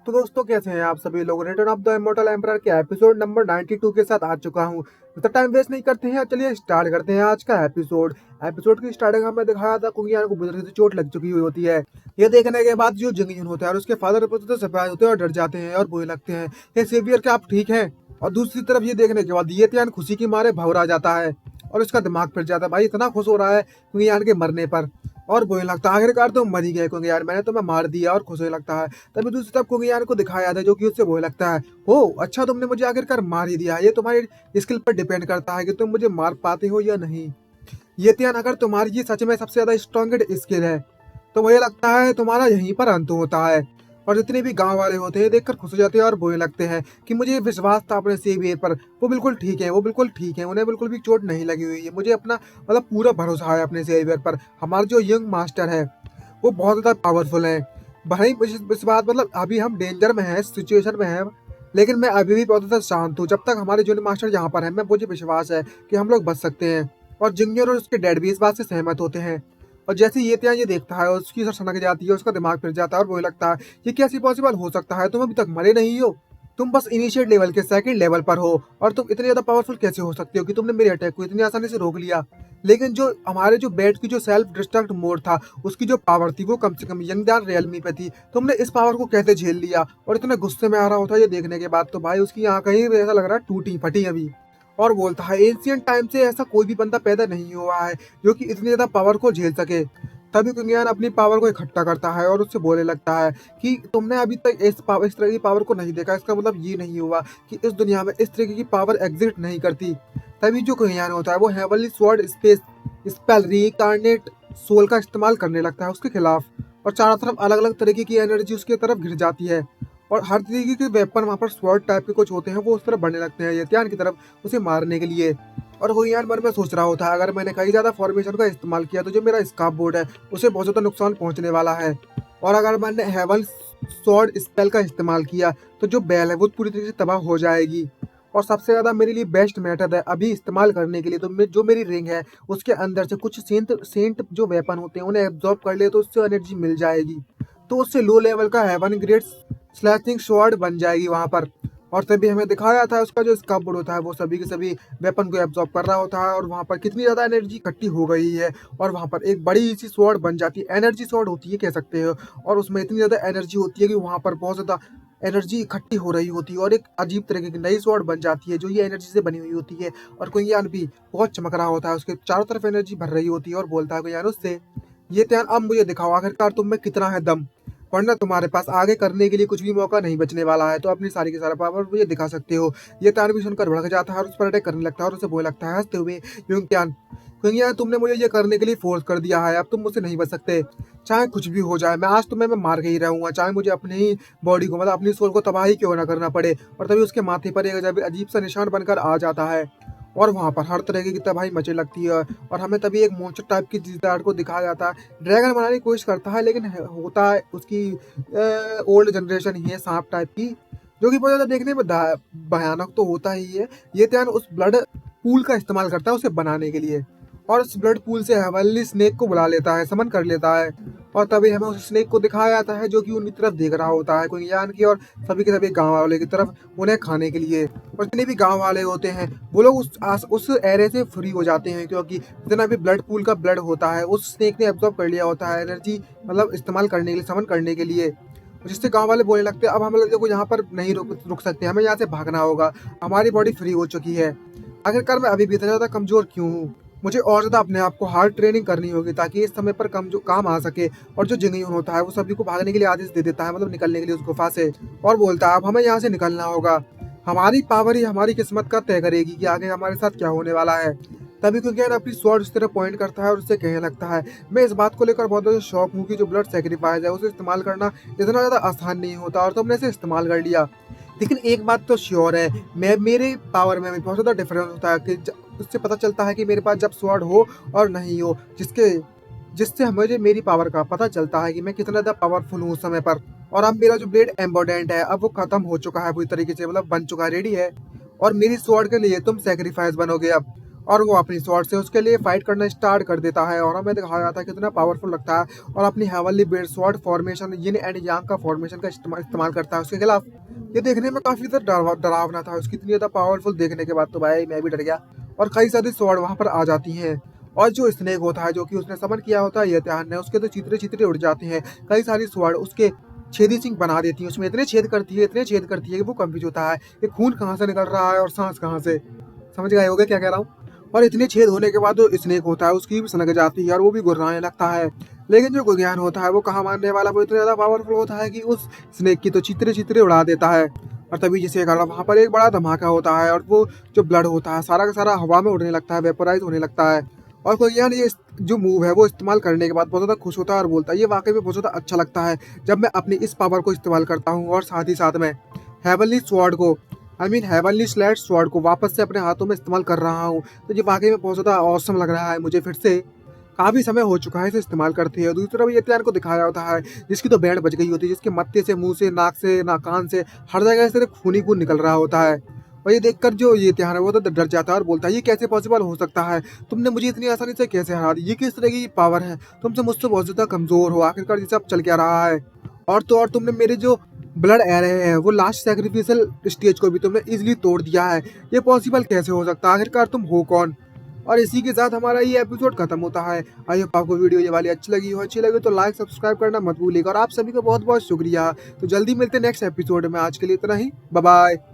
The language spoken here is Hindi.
तो दोस्तों कैसे हैं आप सभी लोग। Return of the immortal emperor के एपिसोड नंबर 92 के साथ आ चुका हूं। तो टाइम वेस्ट नहीं करते हैं, चलिए स्टार्ट करते हैं आज का एपिसोड की स्टार्टिंग हमें दिखाया था कुंगियान को बुजुर्ग से चोट लग चुकी हुई होती है। ये देखने के बाद जो जिंगयुन होता है और उसके फादर तो सरप्राइज होते हैं और डर जाते हैं और बुरे लगते हैं, हे सेवियर क्या आप ठीक हैं। और दूसरी तरफ ये देखने के बाद ये त्यान खुशी की मारे भौरा जाता है और उसका दिमाग फिर जाता है। भाई इतना खुश हो रहा है कुंगियान के मरने पर और बुरे लगता है आखिरकार तुम मर ही गए कुंगियान, मैंने तुम्हें मार दिया और खुश लगता है। तभी दूसरी तरफ कुंगियान को दिखाया जाता है जो कि उससे बुरे लगता है, हो अच्छा तुमने मुझे आखिरकार मार ही दिया, ये तुम्हारी स्किल पर डिपेंड करता है कि तुम मुझे मार पाते हो या नहीं। ये त्यान अगर तुम्हारी ये सच में सबसे ज्यादा स्ट्रॉन्गेस्ट स्किल है तो मुझे लगता है तुम्हारा यहीं पर अंत होता है। और जितने भी गांव वाले होते हैं देखकर खुश हो जाते हैं और बुरे लगते हैं कि मुझे विश्वास था अपने सेवियर पर, वो बिल्कुल ठीक है, वो बिल्कुल ठीक है, उन्हें बिल्कुल भी चोट नहीं लगी हुई है, मुझे अपना मतलब पूरा भरोसा है अपने सेवियर पर। हमारा जो यंग मास्टर है वो बहुत ज्यादा पावरफुल है। भाई इस बात मतलब अभी हम डेंजर में है, सिचुएशन में है, लेकिन मैं अभी भी बहुत ज्यादा शांत हूँ। जब तक हमारे जूनियर मास्टर यहाँ पर है मैं मुझे विश्वास है कि हम लोग बच सकते हैं। और जूनियर और उसके डैड भी इस बात से सहमत होते हैं। और जैसे ये त्यान ये देखता है उसकी सर सनक जाती है, उसका दिमाग फिर जाता है और वो लगता है ये कैसे पॉसिबल हो सकता है, तुम अभी तक मरे नहीं हो, तुम बस इनिशिएट लेवल के सेकंड लेवल पर हो और तुम इतने ज्यादा पावरफुल कैसे हो सकते हो कि तुमने मेरे अटैक को इतनी आसानी से रोक लिया। लेकिन जो हमारे जो बैट की जो सेल्फ डिस्ट्रक्ट मोड था उसकी जो पावर थी वो कम से कम यंगदान रियलमी पे थी, तुमने इस पावर को कैसे झेल लिया। और इतने गुस्से में आ रहा होता है ये देखने के बाद तो भाई उसकी आंखें ही ऐसा लग रहा है टूटी फटी अभी। और बोलता है एंशियंट टाइम से ऐसा कोई भी बंदा पैदा नहीं हुआ है जो कि इतनी ज्यादा पावर को झेल सके। तभी कुंगियान अपनी पावर को इकट्ठा करता है और उससे बोलने लगता है कि तुमने अभी तक इस तरह की पावर को नहीं देखा, इसका मतलब ये नहीं हुआ कि इस दुनिया में इस तरीके की पावर एग्जिस्ट नहीं करती। तभी जो कुंगियान होता है वो heavenly sword space spell reincarnate soul का इस्तेमाल करने लगता है उसके खिलाफ। और चारों तरफ अलग अलग तरीके की एनर्जी उसके तरफ घिर जाती है और हर तरीके के वेपन वहाँ पर स्वॉर्ड टाइप के कुछ होते हैं वो उस तरफ बढ़ने लगते हैं यतियान की तरफ उसे मारने के लिए। और वो यार मन में सोच रहा होता है अगर मैंने कहीं ज्यादा फॉर्मेशन का इस्तेमाल किया तो जो मेरा स्कार्फ बोर्ड है उसे बहुत ज्यादा नुकसान पहुंचने वाला है। और अगर मैंने हेवन स्वॉर्ड स्पेल का इस्तेमाल किया तो जो बेल है वो पूरी तरीके से तबाह हो जाएगी। और सबसे ज्यादा मेरे लिए बेस्ट मेथड है अभी इस्तेमाल करने के लिए तो जो मेरी रिंग है उसके अंदर से कुछ सेंट सेंट जो वेपन होते हैं उन्हें एब्जॉर्ब कर ले तो उससे एनर्जी मिल जाएगी, तो उससे लो लेवल का हेवन ग्रेड स्लैशिंग स्वॉर्ड बन जाएगी वहां पर। और तभी हमें दिखाया था उसका जो स्कार्फ बोर्ड होता है वो सभी के सभी वेपन को एब्जॉर्ब कर रहा होता है और वहां पर कितनी ज्यादा एनर्जी इकट्ठी हो गई है और वहां पर एक बड़ी सी स्वॉर्ड बन जाती है, एनर्जी स्वॉर्ड होती है कह सकते हो। और उसमें इतनी ज्यादा एनर्जी होती है कि वहां पर बहुत ज्यादा एनर्जी इकट्ठी हो रही होती है और एक अजीब तरीके की नई स्वॉर्ड बन जाती है जो ये एनर्जी से बनी हुई होती है। और कुंगियान भी बहुत चमक रहा होता है, उसके चारों तरफ एनर्जी भर रही होती है और बोलता है कुंगियान उससे, ये त्यान अब मुझे दिखाओ आखिरकार तुम में कितना है दम, वरना तुम्हारे पास आगे करने के लिए कुछ भी मौका नहीं बचने वाला है, तो अपनी सारी की सारा पावर मुझे दिखा सकते हो। ये त्यान भी सुनकर भड़क जाता है और उस पर अटैक करने लगता है और उसे बोलने लगता है हंसते हुए, युंग क्योंकि तुमने मुझे ये करने के लिए फोर्स कर दिया है, अब तुम मुझसे नहीं बच सकते, चाहे कुछ भी हो जाए मैं आज तुम्हें मैं मार के ही रहूंगा, चाहे मुझे अपनी ही बॉडी को मतलब अपनी सोल को तबाही क्यों ना करना पड़े। और तभी उसके माथे पर एक अजीब सा निशान बनकर आ जाता है और वहां पर हर तरह की तबाही मचे लगती है। और हमें तभी एक मॉन्स्टर टाइप की जिदार को दिखाया जाता है, ड्रैगन बनाने की कोशिश करता है लेकिन होता है उसकी ओल्ड जनरेशन ही है सांप टाइप की, जो कि बहुत ज्यादा देखने में भयानक तो होता ही है। ये त्यान उस ब्लड पूल का इस्तेमाल करता है उसे बनाने के लिए और उस ब्लड पूल से हेवनली स्नेक को बुला लेता है, समन कर लेता है। और तभी हमें उस स्नेक को दिखाया जाता है जो कि उनकी तरफ देख रहा होता है कुंगियान की और सभी के सभी गांव वाले की तरफ उन्हें खाने के लिए। और जितने भी गांव वाले होते हैं वो लोग उस एरिया से फ्री हो जाते हैं क्योंकि जितना भी ब्लड पूल का ब्लड होता है उस स्नेक ने एब्जॉर्ब कर लिया होता है एनर्जी मतलब इस्तेमाल करने के लिए, समन करने के लिए। जिससे गांव वाले बोलने लगते हैं अब हम लोग को यहाँ पर नहीं रुक सकते, हमें यहाँ से भागना होगा, हमारी बॉडी फ्री हो चुकी है, आखिरकार मैं अभी भी इतना ज्यादा कमजोर क्यों हूँ, मुझे और ज्यादा अपने आप को हार्ड ट्रेनिंग करनी होगी ताकि इस समय पर कम जो काम आ सके। और जो जिंगयुन होता है वो सभी को भागने के लिए आदेश दे देता है, मतलब निकलने के लिए उस गुफा से, और बोलता है अब हमें यहाँ से निकलना होगा, हमारी पावर ही हमारी किस्मत का तय करेगी कि आगे हमारे साथ क्या होने वाला है। तभी कुंगियान अपनी स्वॉर्ड उस तरह पॉइंट करता है और उससे कहने लगता है मैं इस बात को लेकर बहुत ज्यादा शौक हूँ कि जो ब्लड सेक्रीफाइस है उसे इस्तेमाल करना इतना ज्यादा आसान नहीं होता और तुमने इसे इस्तेमाल कर लिया। लेकिन एक बात तो श्योर है, मैं मेरे पावर में भी बहुत ज्यादा डिफरेंस होता है कि उससे पता चलता है कि मेरे पास जब स्वॉर्ड हो और नहीं हो, जिससे मुझे मेरी पावर का पता चलता है कि मैं कितना ज्यादा पावरफुल हूँ उस समय पर। और अब मेरा जो ब्लेड एम्बोडेंट है अब वो खत्म हो चुका है पूरी तरीके से, मतलब बन चुका है, रेडी है, और मेरी स्वॉर्ड के लिए तुम सेक्रीफाइस बनोगे अब। और वो अपनी स्वॉर्ड से उसके लिए फाइट करना स्टार्ट कर देता है और हमें दिखाया जाता है कितना पावरफुल लगता है और अपनी heavenly bed sword formation yin and yang का फॉर्मेशन का इस्तेमाल करता है उसके खिलाफ। ये देखने में काफी ज़्यादा डरावना था। उसकी इतनी ज़्यादा पावरफुल देखने के बाद तो भाई मैं भी डर गया और कई सारी स्वॉर्ड वहां पर आ जाती हैं। और जो स्नेक होता है जो कि उसने समन किया होता है यतिहान ने, उसके तो चित्रे चित्रे उड़ जाते हैं। कई सारी स्वॉर्ड उसके छेदी सिंह बना देती है, उसमें इतने छेद करती है इतने छेद करती है कि वो कंफ्यूज होता है कि खून कहाँ से निकल रहा है और सांस कहाँ से। समझ गए होगे क्या कह रहा हूँ। और इतने छेद होने के बाद जो स्नेक होता है उसकी भी सनक जाती है और वो भी गुर्राने लगता है। लेकिन जो गुज्ञान होता है वो कहाँ मानने वाला, वो इतना ज्यादा पावरफुल होता है कि उस स्नेक की तो चित्रे चित्रे उड़ा देता है। और तभी जिसे कारण वहां पर एक बड़ा धमाका होता है और वो जो ब्लड होता है सारा का सारा हवा में उड़ने लगता है, वेपोराइज होने लगता है। और गुज्ञान ये जो मूव है वो इस्तेमाल करने के बाद बहुत ज्यादा खुश होता है और बोलता है ये वाकई में बहुत ज्यादा अच्छा लगता है जब मैं अपनी इस पावर को इस्तेमाल करता हूँ और साथ ही साथ में हेवनली स्वॉर्ड को हेवनली स्लेट स्वॉर्ड को वापस से अपने हाथों में इस्तेमाल कर रहा हूँ। तो ये वाकई में बहुत ज़्यादा औसम लग रहा है मुझे। फिर से काफ़ी समय हो चुका है इसे इस्तेमाल करते हैं। दूसरी तरफ यतियान को दिखाया होता है जिसकी तो बैंड बज गई होती है, जिसके मत्थे से, मुंह से, नाक से, ना कान से, हर जगह से खून ही खून निकल रहा होता है। और ये देखकर जो ये त्यौहार है वो तो डर जाता है और बोलता है ये कैसे पॉसिबल हो सकता है, तुमने मुझे इतनी आसानी से कैसे हरा दी, ये किस तरह की पावर है, तुमसे मुझसे बहुत ज़्यादा कमज़ोर हो, आखिरकार ये सब चल क्या रहा है। और तो और तुमने मेरे जो ब्लड एरे है वो लास्ट सैक्रिफिशियल स्टेज को भी तुमने इजीली तोड़ दिया है, ये पॉसिबल कैसे हो सकता है, आखिरकार तुम हो कौन। और इसी के साथ हमारा ये एपिसोड खत्म होता है। आई होप आपको वीडियो ये वाली अच्छी लगी हो, अच्छी लगी तो लाइक सब्सक्राइब करना मत भूलिएगा। और आप सभी को बहुत बहुत शुक्रिया। तो जल्दी मिलते हैं नेक्स्ट एपिसोड में, आज के लिए इतना ही, बाय बाय।